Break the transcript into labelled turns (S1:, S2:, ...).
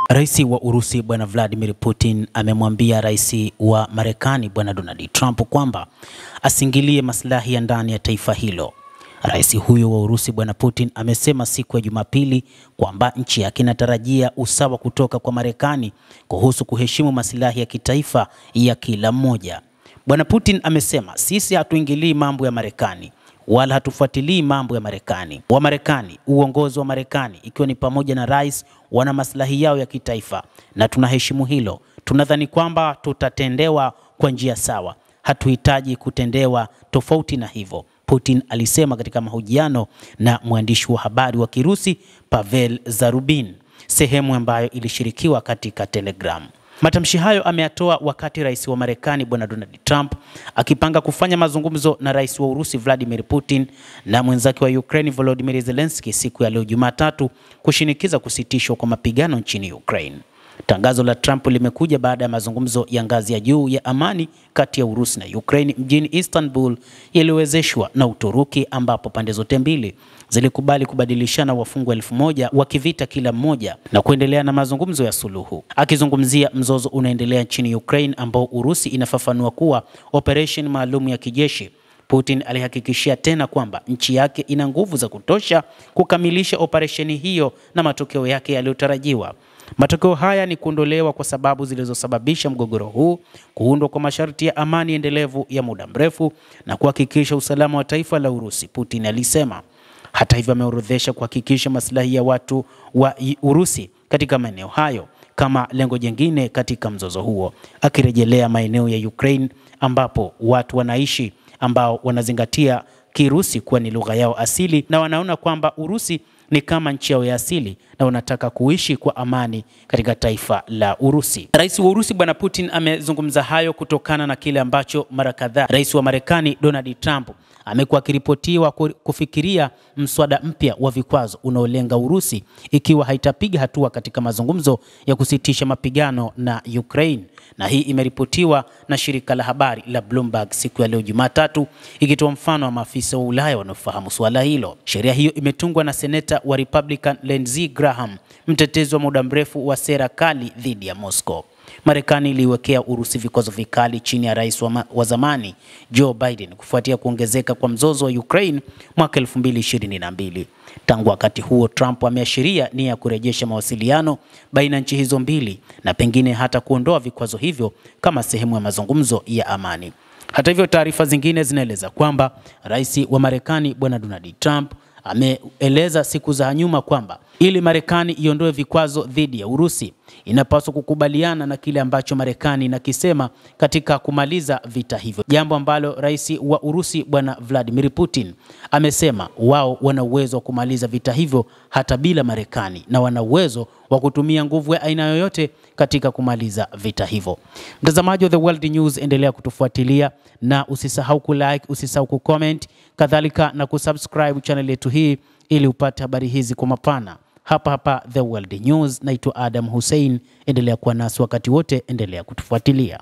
S1: Rais wa Urusi Bwana Vladimir Putin amemwambia Rais wa Marekani Bwana Donald Trump kwamba asingilie maslahi ya ndani ya taifa hilo. Rais huyo wa Urusi Bwana Putin amesema siku ya Jumapili kwamba nchi yake inatarajia usawa kutoka kwa Marekani kuhusu kuheshimu maslahi ya kitaifa ya kila mmoja. Bwana Putin amesema, sisi hatuingilii mambo ya Marekani wala hatufuatilii mambo ya Marekani. Wa Marekani, uongozi wa Marekani ikiwa ni pamoja na rais, wana maslahi yao ya kitaifa na tunaheshimu hilo. Tunadhani kwamba tutatendewa kwa njia sawa. Hatuhitaji kutendewa tofauti na hivyo, Putin alisema katika mahojiano na mwandishi wa habari wa Kirusi Pavel Zarubin, sehemu ambayo ilishirikiwa katika Telegram. Matamshi hayo ameyatoa wakati rais wa Marekani Bwana Donald Trump akipanga kufanya mazungumzo na rais wa Urusi Vladimir Putin na mwenzake wa Ukraine Volodymyr Zelensky siku ya leo Jumatatu kushinikiza kusitishwa kwa mapigano nchini Ukraine. Tangazo la Trump limekuja baada ya mazungumzo ya ngazi ya juu ya amani kati ya Urusi na Ukraine mjini Istanbul yaliyowezeshwa na Uturuki, ambapo pande zote mbili zilikubali kubadilishana wafungwa 1000 wa kivita kila mmoja na kuendelea na mazungumzo ya suluhu. Akizungumzia mzozo unaendelea nchini Ukraine ambao Urusi inafafanua kuwa operation maalum ya kijeshi, Putin alihakikishia tena kwamba nchi yake ina nguvu za kutosha kukamilisha operesheni hiyo na matokeo yake yaliyotarajiwa. Matokeo haya ni kuondolewa kwa sababu zilizosababisha mgogoro huu, kuundwa kwa masharti ya amani endelevu ya muda mrefu na kuhakikisha usalama wa taifa la Urusi, Putin alisema. Hata hivyo, ameorodhesha kuhakikisha maslahi ya watu wa Urusi katika maeneo hayo kama lengo jingine katika mzozo huo, akirejelea maeneo ya Ukraine ambapo watu wanaishi ambao wanazingatia Kirusi kuwa ni lugha yao asili na wanaona kwamba Urusi ni kama nchi yao ya asili na wanataka kuishi kwa amani katika taifa la Urusi. Rais wa Urusi Bwana Putin amezungumza hayo kutokana na kile ambacho mara kadhaa rais wa Marekani Donald Trump amekuwa akiripotiwa kufikiria mswada mpya wa vikwazo unaolenga Urusi ikiwa haitapiga hatua katika mazungumzo ya kusitisha mapigano na Ukraine. Na hii imeripotiwa na shirika la habari la Bloomberg siku ya leo Jumatatu, ikitoa mfano wa maafisa wa Ulaya wanaofahamu swala hilo. Sheria hiyo imetungwa na seneta wa Republican Lindsey Graham, mtetezi wa muda mrefu wa sera kali dhidi ya Moscow. Marekani iliwekea Urusi vikwazo vikali chini ya rais wa zamani Joe Biden kufuatia kuongezeka kwa mzozo wa Ukraine mwaka 2022. Tangu wakati huo, Trump ameashiria nia ya kurejesha mawasiliano baina nchi hizo mbili na pengine hata kuondoa vikwazo hivyo kama sehemu ya mazungumzo ya amani. Hata hivyo, taarifa zingine zinaeleza kwamba rais wa Marekani Bwana Donald Trump ameeleza siku za nyuma kwamba ili Marekani iondoe vikwazo dhidi ya Urusi, inapaswa kukubaliana na kile ambacho Marekani inakisema katika kumaliza vita hivyo. Jambo ambalo rais wa Urusi Bwana Vladimir Putin amesema wao wana uwezo wa kumaliza vita hivyo hata bila Marekani na wana uwezo wa kutumia nguvu ya aina yoyote katika kumaliza vita hivyo. Mtazamaji wa The World News, endelea kutufuatilia na usisahau kulike, usisahau kucomment, kadhalika na kusubscribe channel yetu hii ili upate habari hizi kwa mapana. Hapa The World News, naitwa Adam Hussein. Endelea kuwa nasi wakati wote, endelea kutufuatilia.